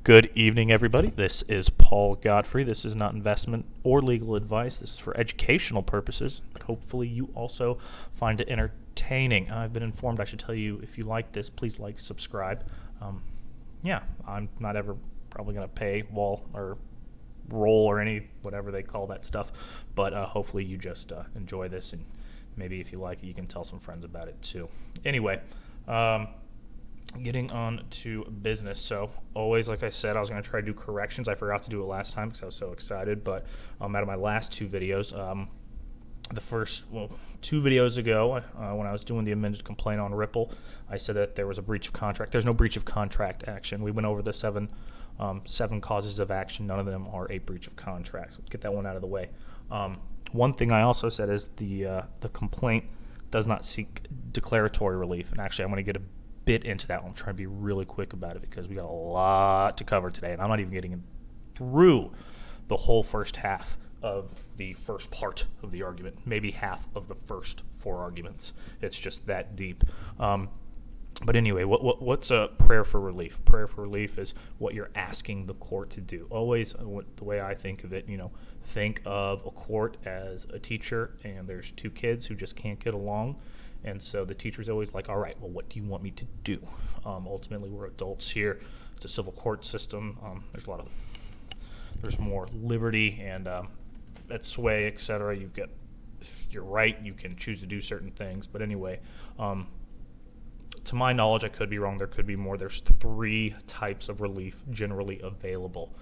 Good evening, everybody. This is Paul Godfrey. This is not investment or legal advice. This is for educational purposes, but hopefully you also find it entertaining. I've been informed I should tell you, if you like this, please like, subscribe. Yeah, I'm not ever probably going to pay wall or roll or any whatever they call that stuff, but hopefully you just enjoy this, and maybe if you like it, you can tell some friends about it too. Anyway, getting on to business. So always, like I said, I was going to try to do corrections. I forgot to do it last time because I was so excited, but out of my last two videos, the first, well, 2 videos ago, when I was doing the amended complaint on Ripple, I said that there was a breach of contract. There's no breach of contract action. We went over the seven causes of action. None of them are a breach of contract. So get that one out of the way. One thing I also said is the complaint does not seek declaratory relief. And actually, I'm going to get a bit into that one. I'm trying to be really quick about it because we got a lot to cover today, and I'm not even getting through the whole first half of the first part of the argument, maybe half of the first 4 arguments. It's just that deep. But anyway, what's a prayer for relief? Prayer for relief is what you're asking the court to do. Always, the way I think of it, think of a court as a teacher, and there's 2 kids who just can't get along. And so the teacher's always like, all right, well, what do you want me to do? Ultimately, we're adults here. It's a civil court system. There's more liberty and at sway, etc. If you're right, you can choose to do certain things. But anyway, to my knowledge, I could be wrong. There could be more. There's 3 types of relief generally available.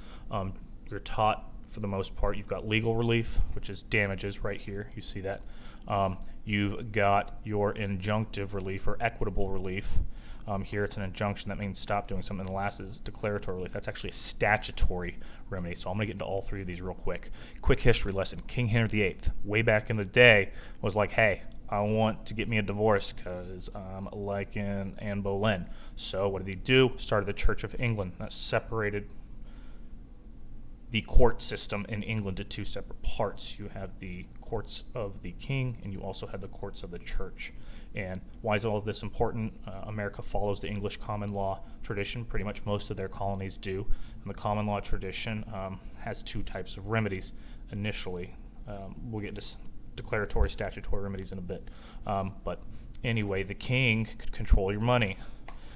You're taught, for the most part, you've got legal relief, which is damages right here. You see that. You've got your injunctive relief or equitable relief. Here it's an injunction. That means stop doing something. And the last is declaratory relief. That's actually a statutory remedy. So I'm going to get into all 3 of these real quick. Quick history lesson. King Henry VIII, way back in the day, was like, hey, I want to get me a divorce because I'm liking Anne Boleyn. So what did he do? Started the Church of England. That separated the court system in England to 2 separate parts. You have the courts of the king, and you also had the courts of the church. And why is all of this important? America follows the English common law tradition. Pretty much most of their colonies do. And the common law tradition has 2 types of remedies initially. We'll get to declaratory statutory remedies in a bit. But anyway, the king could control your money.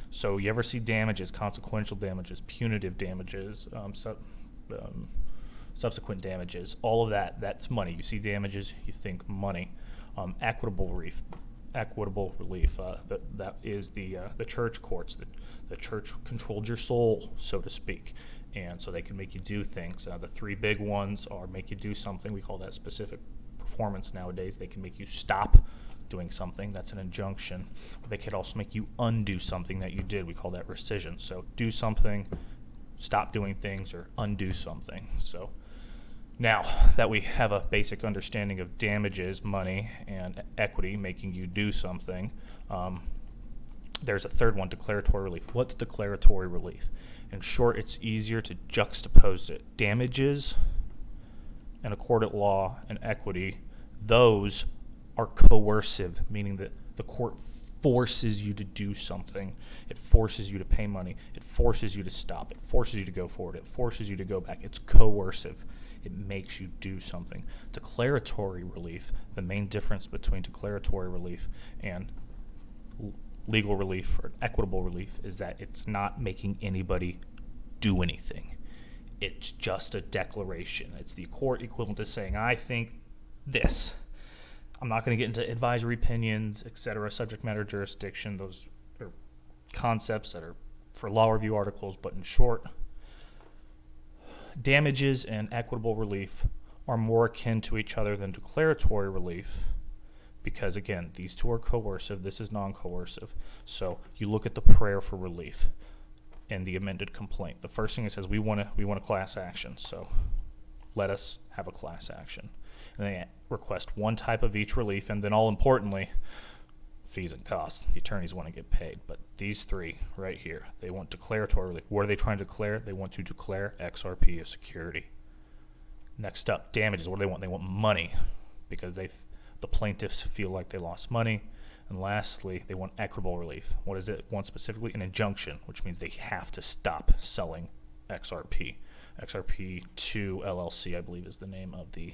So you ever see damages, consequential damages, punitive damages, subsequent damages, all of that's money. You see damages, you think money. Equitable relief. That is the church courts. The church controlled your soul, so to speak, and so they can make you do things. The 3 big ones are make you do something. We call that specific performance nowadays. They can make you stop doing something. That's an injunction. They could also make you undo something that you did. We call that rescission. So do something, stop doing things, or undo something. So now that we have a basic understanding of damages, money, and equity making you do something, there's a 3rd one, declaratory relief. What's declaratory relief? In short, it's easier to juxtapose it. Damages and a court at law and equity, those are coercive, meaning that the court forces you to do something. It forces you to pay money. It forces you to stop. It forces you to go forward. It forces you to go back. It's coercive. It makes you do something. Declaratory relief, the main difference between declaratory relief and legal relief or equitable relief is that it's not making anybody do anything. It's just a declaration. It's the court equivalent to saying, I think this. I'm not going to get into advisory opinions, etc., subject matter jurisdiction. Those are concepts that are for law review articles, but in short, damages and equitable relief are more akin to each other than declaratory relief because, again, these 2 are coercive. This is non-coercive. So you look at the prayer for relief in the amended complaint. The first thing it says, we want a class action, so let us have a class action. And they request 1 type of each relief, and then all importantly, fees and costs. The attorneys want to get paid, but these 3 right here, they want declaratory relief. What are they trying to declare? They want to declare XRP as security. Next up, damages. What do they want? They want money because the plaintiffs feel like they lost money. And lastly, they want equitable relief. What does it want specifically? An injunction, which means they have to stop selling XRP. XRP2 LLC, I believe, is the name of the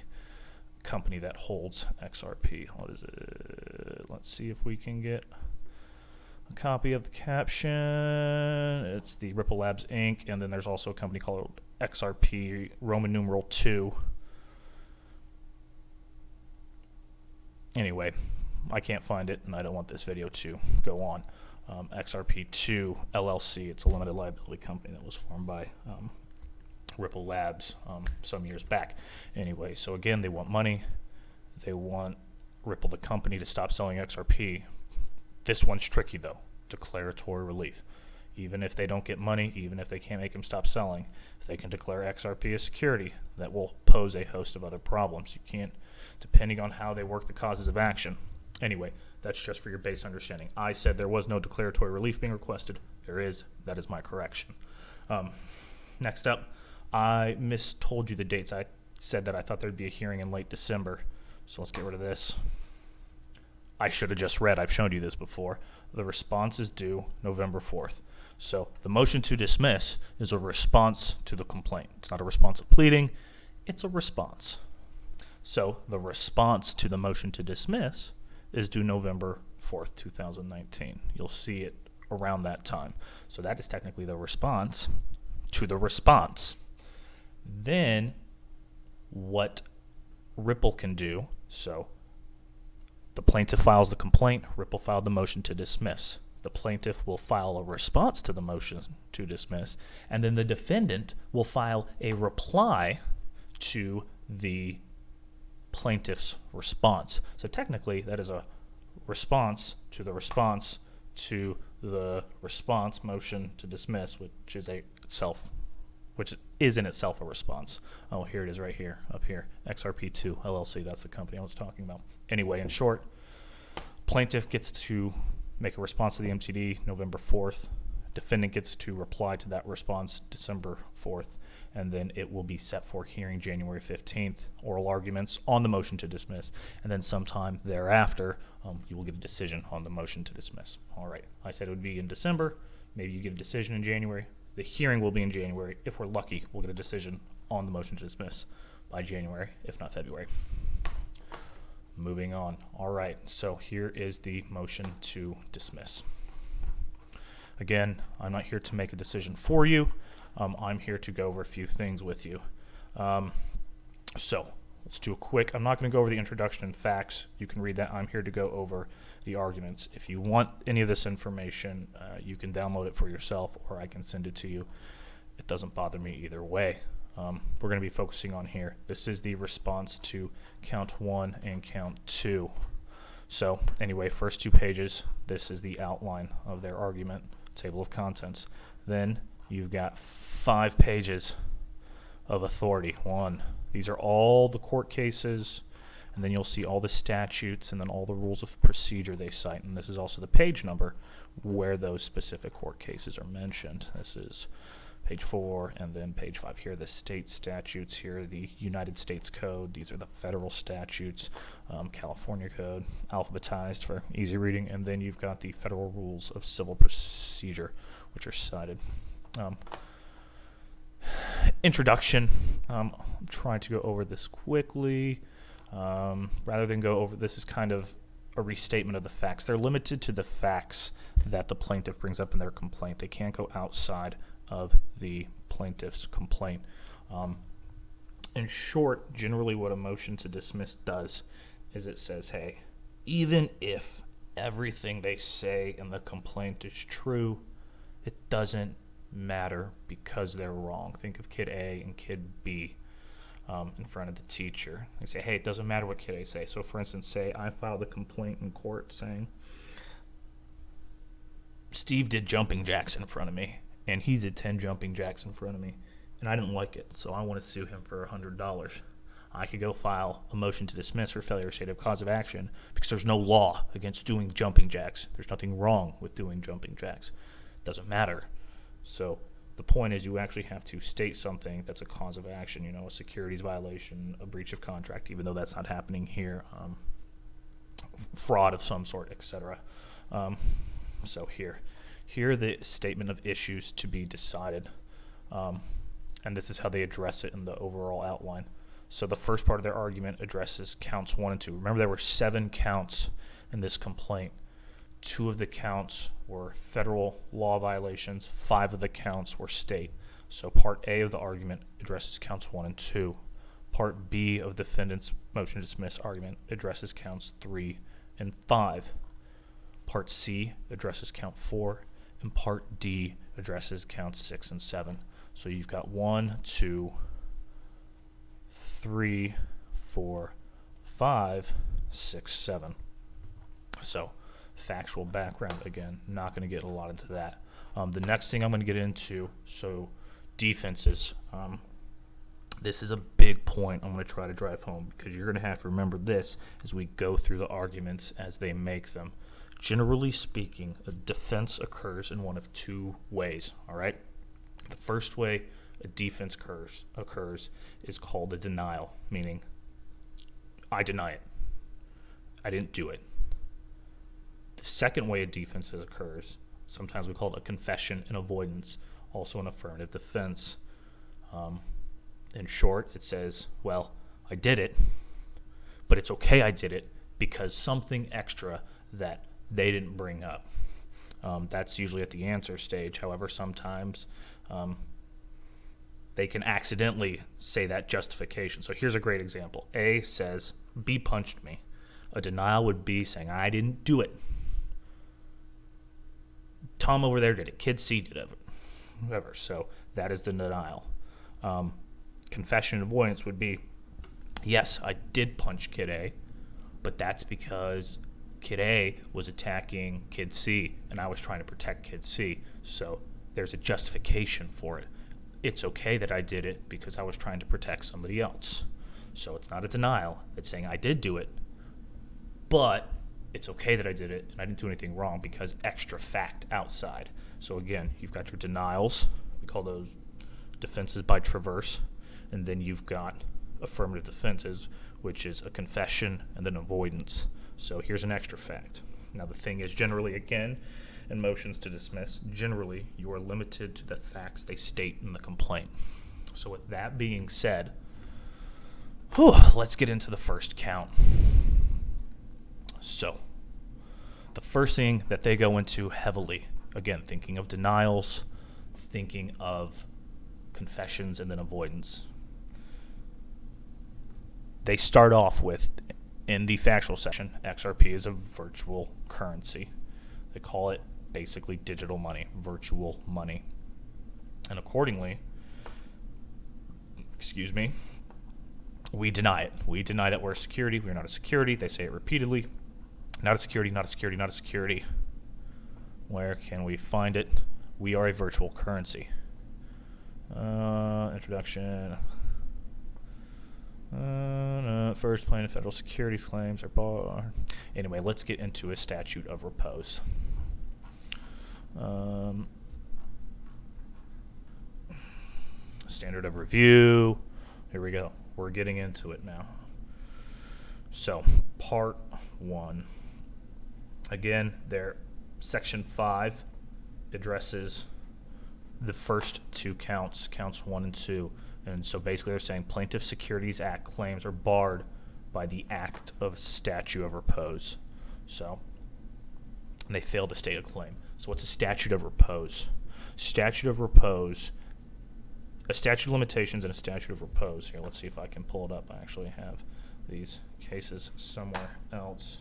company that holds XRP. What is it? Let's see if we can get a copy of the caption. It's the Ripple Labs Inc. And then there's also a company called XRP Roman numeral 2. Anyway, I can't find it, and I don't want this video to go on. XRP2 LLC, it's a limited liability company that was formed by Ripple Labs some years back. Anyway, so again, they want money. They want Ripple, the company, to stop selling XRP. This one's tricky, though. Declaratory relief. Even if they don't get money, even if they can't make them stop selling, if they can declare XRP a security, that will pose a host of other problems. You can't, depending on how they work the causes of action. Anyway, that's just for your base understanding. I said there was no declaratory relief being requested. There is. That is my correction. Next up, I mistold you the dates. I said that I thought there'd be a hearing in late December. So let's get rid of this. I should have just read. I've shown you this before. The response is due November 4th. So the motion to dismiss is a response to the complaint. It's not a response of pleading. It's a response. So the response to the motion to dismiss is due November 4th, 2019. You'll see it around that time. So that is technically the response to the response. Then what Ripple can do, so the plaintiff files the complaint, Ripple filed the motion to dismiss. The plaintiff will file a response to the motion to dismiss, and then the defendant will file a reply to the plaintiff's response. So technically, that is a response to the response to the response motion to dismiss, which is in itself a response. Oh, here it is right here, up here. XRP2 LLC, that's the company I was talking about. Anyway, in short, plaintiff gets to make a response to the MTD November 4th. Defendant gets to reply to that response December 4th, and then it will be set for hearing January 15th, oral arguments on the motion to dismiss, and then sometime thereafter, you will get a decision on the motion to dismiss. All right, I said it would be in December. Maybe you get a decision in January. The hearing will be in January. If we're lucky, we'll get a decision on the motion to dismiss by January, if not February. Moving on. All right, so here is the motion to dismiss. Again, I'm not here to make a decision for you. I'm here to go over a few things with you. So let's do a quick, I'm not going to go over the introduction and facts. You can read that. I'm here to go over the arguments. If you want any of this information, you can download it for yourself, or I can send it to you. It doesn't bother me either way. We're going to be focusing on here. This is the response to count 1 and count 2. So anyway, first 2 pages, this is the outline of their argument, table of contents. Then you've got 5 pages of authority. These are all the court cases, and then you'll see all the statutes and then all the rules of procedure they cite. And this is also the page number where those specific court cases are mentioned. This is page 4, and then page 5 here, the state statutes. Here, the United States Code. These are the federal statutes, California Code, alphabetized for easy reading, and then you've got the federal rules of civil procedure, which are cited. Introduction. I'm trying to go over this quickly. Rather than go over, this is kind of a restatement of the facts. They're limited to the facts that the plaintiff brings up in their complaint. They can't go outside of the plaintiff's complaint. In short, generally what a motion to dismiss does is it says, hey, even if everything they say in the complaint is true, it doesn't matter because they're wrong. Think of kid A and kid B in front of the teacher. They say, hey, it doesn't matter what kid A say. So for instance, say I filed a complaint in court saying Steve did jumping jacks in front of me, and he did 10 jumping jacks in front of me, and I didn't like it, so I want to sue him for $100. I could go file a motion to dismiss for failure to state a cause of action because there's no law against doing jumping jacks. There's nothing wrong with doing jumping jacks. It doesn't matter. So the point is you actually have to state something that's a cause of action, you know, a securities violation, a breach of contract, even though that's not happening here, fraud of some sort, etc. So here the statement of issues to be decided. And this is how they address it in the overall outline. So the first part of their argument addresses counts 1 and 2. Remember, there were 7 counts in this complaint. 2 of the counts were federal law violations, 5 of the counts were state. So part A of the argument addresses counts 1 and 2. Part B of the defendant's motion to dismiss argument addresses counts 3 and 5. Part C addresses count 4, and Part D addresses counts 6 and 7. So you've got 1, 2, 3, 4, 5, 6, 7. So factual background, again, not going to get a lot into that. The next thing I'm going to get into, so defenses. This is a big point I'm going to try to drive home, because you're going to have to remember this as we go through the arguments as they make them. Generally speaking, a defense occurs in one of 2 ways, all right? The first way a defense occurs is called a denial, meaning I deny it. I didn't do it. The second way a defense occurs, sometimes we call it a confession and avoidance, also an affirmative defense. In short, it says, well, I did it, but it's okay I did it because something extra that they didn't bring up. That's usually at the answer stage. However, sometimes they can accidentally say that justification. So here's a great example. A says, B punched me. A denial would be saying, I didn't do it. Tom over there did it. Kid C did it. Whoever. So that is the denial. Confession and avoidance would be, yes, I did punch Kid A, but that's because Kid A was attacking Kid C, and I was trying to protect Kid C. So there's a justification for it. It's okay that I did it because I was trying to protect somebody else. So it's not a denial. It's saying I did do it, but it's okay that I did it, and I didn't do anything wrong because extra fact outside. So again, you've got your denials. We call those defenses by traverse. And then you've got affirmative defenses, which is a confession and then avoidance. So here's an extra fact. Now the thing is, generally, again, in motions to dismiss, generally you are limited to the facts they state in the complaint. So with that being said, let's get into the first count. So the first thing that they go into heavily, again, thinking of denials, thinking of confessions, and then avoidance. They start off with, in the factual section, XRP is a virtual currency. They call it basically digital money, virtual money. And accordingly, we deny it. We deny that we're a security. We're not a security. They say it repeatedly. Not a security, not a security, not a security. Where can we find it? We are a virtual currency. Introduction. First, plaintiff federal securities claims are barred. Anyway, let's get into a statute of repose. Standard of review. Here we go. We're getting into it now. So, part 1. Again, section 5 addresses the first 2 counts, counts 1 and 2. And so basically they're saying Plaintiff Securities Act claims are barred by the act of statute of repose. So, and they fail to state a claim. So what's a statute of repose? Statute of repose, a statute of limitations and a statute of repose. Here, let's see if I can pull it up. I actually have these cases somewhere else.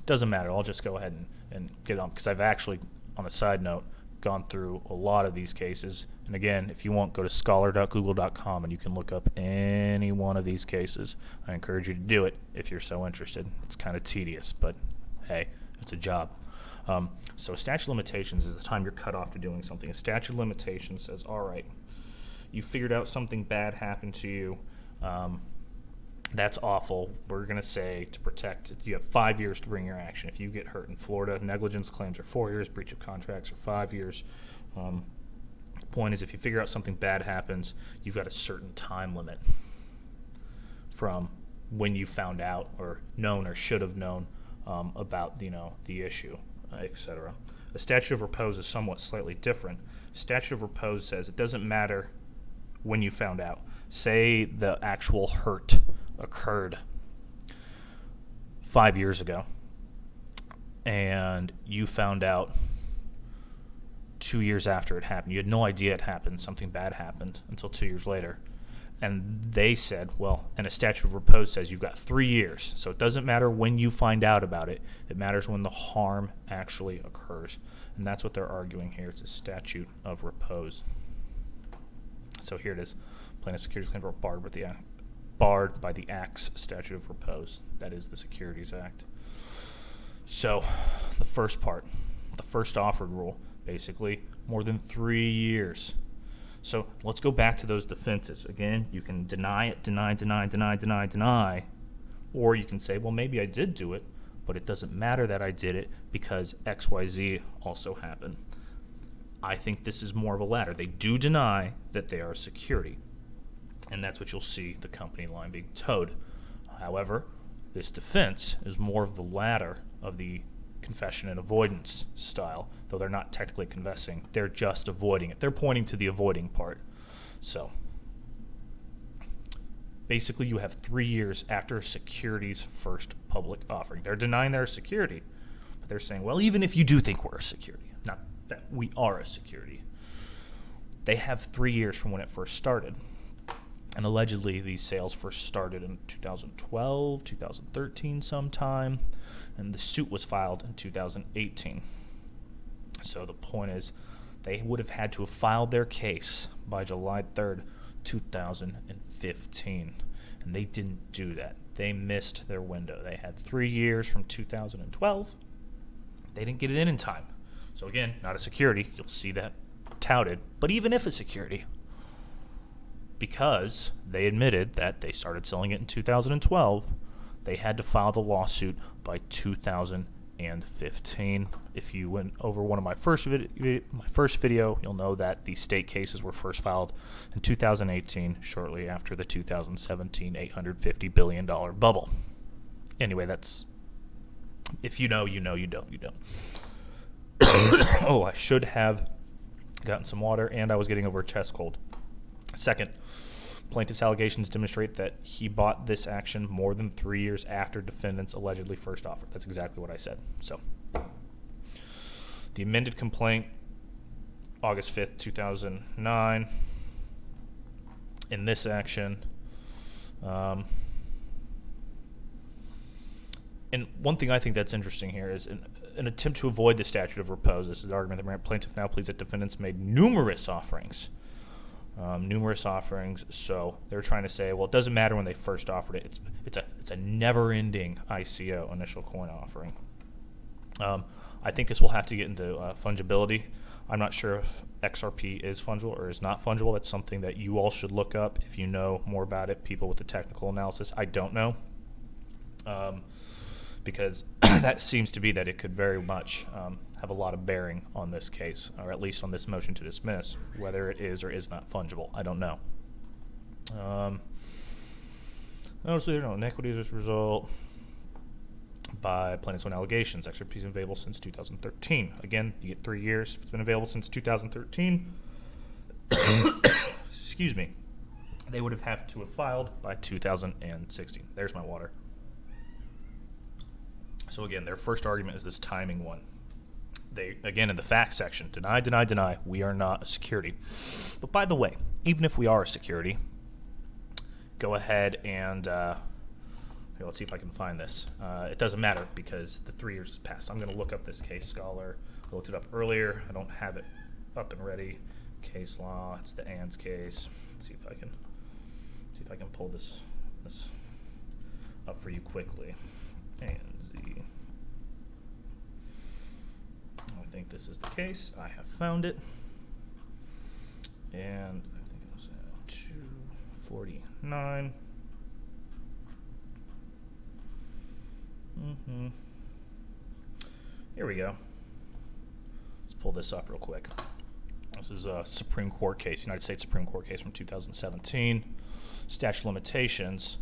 Doesn't matter. I'll just go ahead and get on, because I've actually, on a side note, gone through a lot of these cases. And again, if you want, go to scholar.google.com and you can look up any one of these cases. I encourage you to do it if you're so interested. It's kind of tedious, but hey, it's a job. So statute of limitations is the time you're cut off to doing something. A statute of limitations says, all right, you figured out something bad happened to you. That's awful. We're going to say, to protect, you have 5 years to bring your action. If you get hurt in Florida, negligence claims are 4 years, breach of contracts are 5 years. The point is, if you figure out something bad happens, you've got a certain time limit from when you found out or known or should have known about the issue, etc. The statute of repose is somewhat slightly different. Statute of repose says it doesn't matter when you found out. Say the actual hurt occurred 5 years ago, and you found out 2 years after it happened. You had no idea it happened, something bad happened, until 2 years later. And they said, well, and a statute of repose says you've got 3 years. So it doesn't matter when you find out about it. It matters when the harm actually occurs. And that's what they're arguing here. It's a statute of repose. So here it is. Plaintiff securities claims are barred by the Act's statute of repose. That is the Securities Act. So the first part, the first offered rule, basically more than 3 years. So let's go back to those defenses. Again, you can deny it, deny, or you can say, well, maybe I did do it, but it doesn't matter that I did it because XYZ also happened. I think this is more of a latter. They do deny that they are a security, and that's what you'll see the company line being towed. However, this defense is more of the latter of the confession and avoidance style, though they're not technically confessing, they're just avoiding it. They're pointing to the avoiding part. So basically you have 3 years after a security's first public offering. They're denying they're a security, but they're saying, well, even if you do think we're a security, not that we are a security, they have 3 years from when it first started. And allegedly these sales first started in 2012, 2013 sometime, and the suit was filed in 2018. So the point is, they would have had to have filed their case by July 3rd, 2015, and they didn't do that. They missed their window. They had 3 years from 2012. They didn't get it in time. So again, not a security. You'll see that touted. But even if a security, because they admitted that they started selling it in 2012, they had to file the lawsuit by 2015. If you went over one of my first video, you'll know that the state cases were first filed in 2018, shortly after the 2017 $850 billion bubble. Anyway, that's, if you know, you know, you don't, you don't. Oh, I should have gotten some water, and I was getting over a chest cold. Second, plaintiff's allegations demonstrate that he bought this action more than 3 years after defendants allegedly first offered. That's exactly what I said. So, the amended complaint, August 5th, 2009. In this action, and one thing I think that's interesting here is an attempt to avoid the statute of repose. This is the argument that plaintiff now pleads that defendants made numerous offerings. So they're trying to say, well, it doesn't matter when they first offered it. It's a never-ending ICO, initial coin offering. I think this will have to get into fungibility. I'm not sure if XRP is fungible or is not fungible. That's something that you all should look up if you know more about it. People with the technical analysis, I don't know, because that seems to be that it could very much have a lot of bearing on this case, or at least on this motion to dismiss, whether it is or is not fungible. I don't know. Notice there are no inequities as a result by plaintiff's own allegations. XRP has been available since 2013. Again, you get 3 years. If it's been available since 2013, excuse me, they would have had to have filed by 2016. There's my water. So again, their first argument is this timing one. They, again, in the facts section, deny, we are not a security. But by the way, even if we are a security, go ahead and, here, let's see if I can find this. It doesn't matter because the 3 years has passed. I'm going to look up this case scholar. I looked it up earlier. I don't have it up and ready. Case law, it's the Ann's case. Let's see if I can pull this up for you quickly. ANZ. I think this is the case. I have found it. And I think it was at 249. Here we go. Let's pull this up real quick. This is a Supreme Court case, United States Supreme Court case from 2017. Statute of limitations.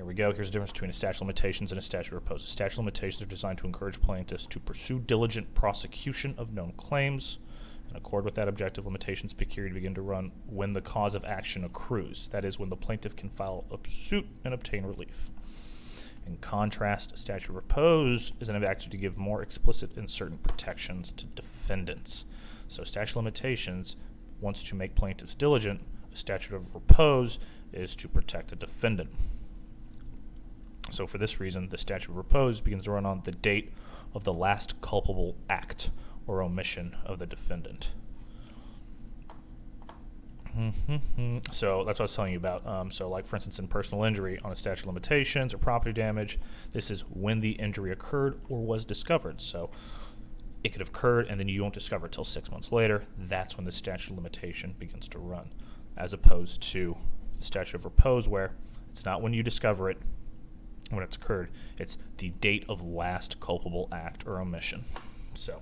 Here we go. Here's the difference between a statute of limitations and a statute of repose. Statute of limitations are designed to encourage plaintiffs to pursue diligent prosecution of known claims. In accord with that objective, limitations period begin to run when the cause of action accrues. That is, when the plaintiff can file a suit and obtain relief. In contrast, a statute of repose is enacted to give more explicit and certain protections to defendants. So statute of limitations wants to make plaintiffs diligent. A statute of repose is to protect a defendant. So for this reason, the statute of repose begins to run on the date of the last culpable act or omission of the defendant. So that's what I was telling you about. So like, for instance, in personal injury on a statute of limitations or property damage, this is when the injury occurred or was discovered. So it could have occurred and then you won't discover it till 6 months later. That's when the statute of limitation begins to run, as opposed to the statute of repose, where it's not when you discover it, when it's occurred, it's the date of last culpable act or omission. So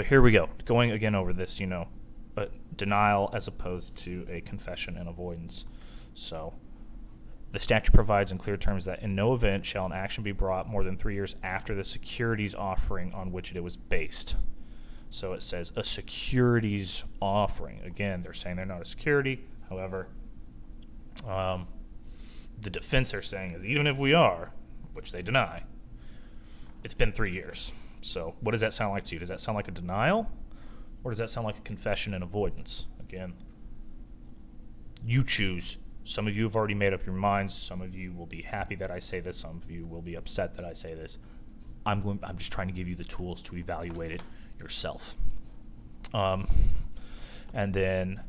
here we go, going again over this, denial as opposed to a confession and avoidance. So the statute provides in clear terms that in no event shall an action be brought more than 3 years after the securities offering on which it was based. So it says a securities offering. Again, they're saying they're not a security. However, the defense they're saying is even if we are, which they deny, it's been 3 years. So what does that sound like to you? Does that sound like a denial, or does that sound like a confession and avoidance? Again, you choose. Some of you have already made up your minds. Some of you will be happy that I say this. Some of you will be upset that I say this. I'm just trying to give you the tools to evaluate it yourself. And then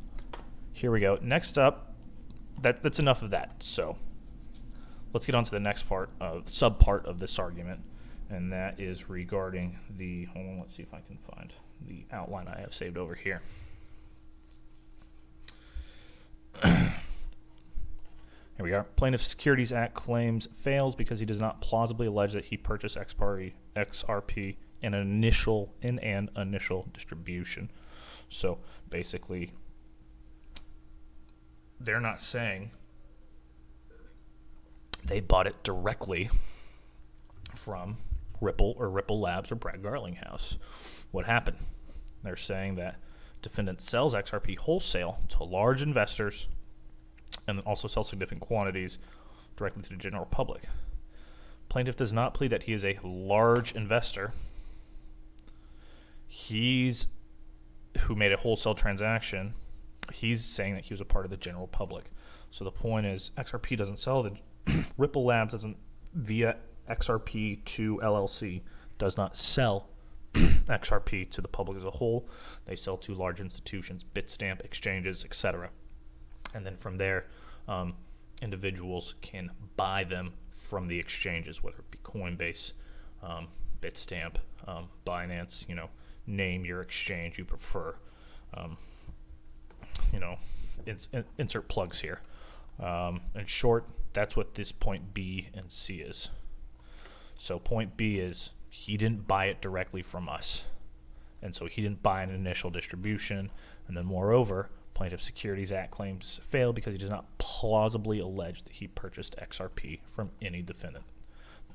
here we go. Next up, that's enough of that. So let's get on to the next part, sub-part of this argument. And that is regarding the, hold on, let's see if I can find the outline I have saved over here. Here we are. Plaintiff's Securities Act claims fails because he does not plausibly allege that he purchased XRP in an initial distribution. So basically, they're not saying they bought it directly from Ripple or Ripple Labs or Brad Garlinghouse. What happened? They're saying that defendant sells XRP wholesale to large investors and also sells significant quantities directly to the general public. Plaintiff does not plead that he is a large investor. He's who made a wholesale transaction. He's saying that he was a part of the general public. So the point is, XRP doesn't sell, the Ripple Labs doesn't, via XRP2 LLC, does not sell XRP to the public as a whole. They sell to large institutions, Bitstamp, exchanges, etc. And then from there, individuals can buy them from the exchanges, whether it be Coinbase, Bitstamp, Binance, name your exchange you prefer. Insert plugs here. In short, that's what this point B and C is. So point B is he didn't buy it directly from us, and so he didn't buy an initial distribution. And then moreover, Plaintiff Securities Act claims fail because he does not plausibly allege that he purchased XRP from any defendant.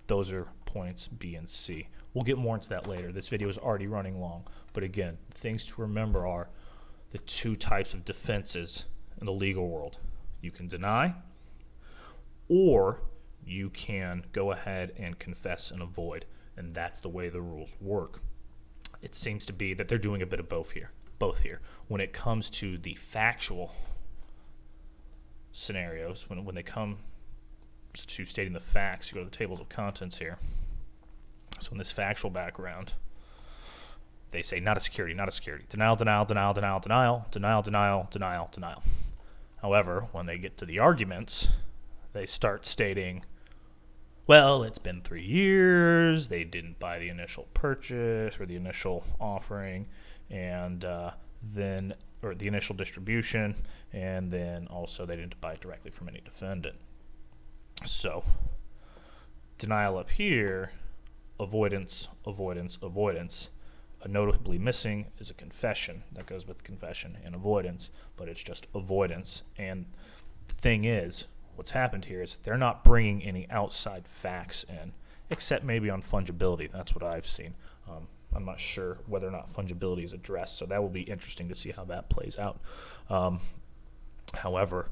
Those are points B and C. We'll get more into that later. This video is already running long, but again, things to remember are the two types of defenses in the legal world. You can deny, or you can go ahead and confess and avoid, and that's the way the rules work. It seems to be that they're doing a bit of both here. When it comes to the factual scenarios, when they come to stating the facts, you go to the tables of contents here. So in this factual background, they say not a security, not a security. Denial, denial, denial, denial, denial, denial, denial, denial, denial. However, when they get to the arguments, they start stating, well, it's been 3 years, they didn't buy the initial purchase or the initial offering, and then, or the initial distribution, and then also they didn't buy it directly from any defendant. So, denial up here, avoidance, avoidance, avoidance. notably missing is a confession. That goes with confession and avoidance, but it's just avoidance. And the thing is, what's happened here is they're not bringing any outside facts in, except maybe on fungibility. That's what I've seen. I'm not sure whether or not fungibility is addressed, so that will be interesting to see how that plays out. However,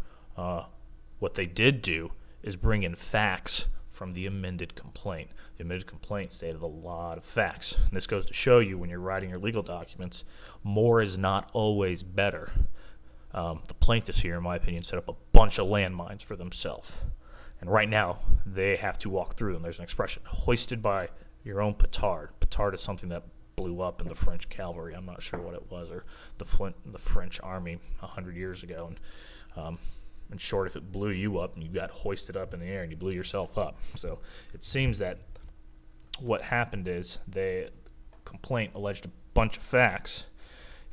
what they did do is bring in facts from the amended complaint. The amended complaint stated a lot of facts. And this goes to show you when you're writing your legal documents, more is not always better. The plaintiffs here, in my opinion, set up a bunch of landmines for themselves. And right now, they have to walk through them. There's an expression, hoisted by your own petard. Petard is something that blew up in the French cavalry. I'm not sure what it was, or the French army 100 years ago. And in short, if it blew you up and you got hoisted up in the air and you blew yourself up. So it seems that what happened is the complaint alleged a bunch of facts,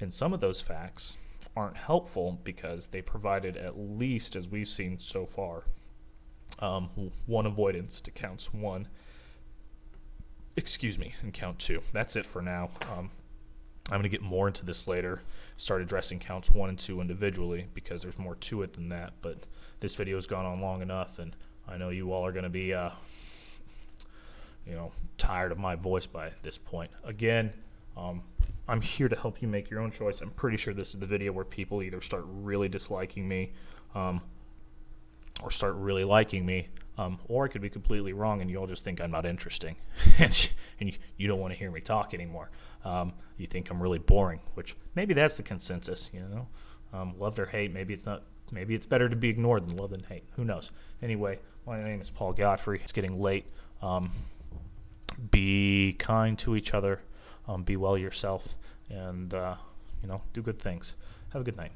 and some of those facts aren't helpful because they provided, at least as we've seen so far, one avoidance to counts 1, and count 2. That's it for now. I'm going to get more into this later, start addressing counts 1 and 2 individually because there's more to it than that, but this video has gone on long enough, and I know you all are going to be tired of my voice by this point. Again, I'm here to help you make your own choice. I'm pretty sure this is the video where people either start really disliking me or start really liking me, or I could be completely wrong and you all just think I'm not interesting and you don't want to hear me talk anymore. You think I'm really boring, which maybe that's the consensus, love or hate. Maybe it's not. Maybe it's better to be ignored than love than hate. Who knows? Anyway, my name is Paul Godfrey. It's getting late. Be kind to each other. Be well yourself, and do good things. Have a good night.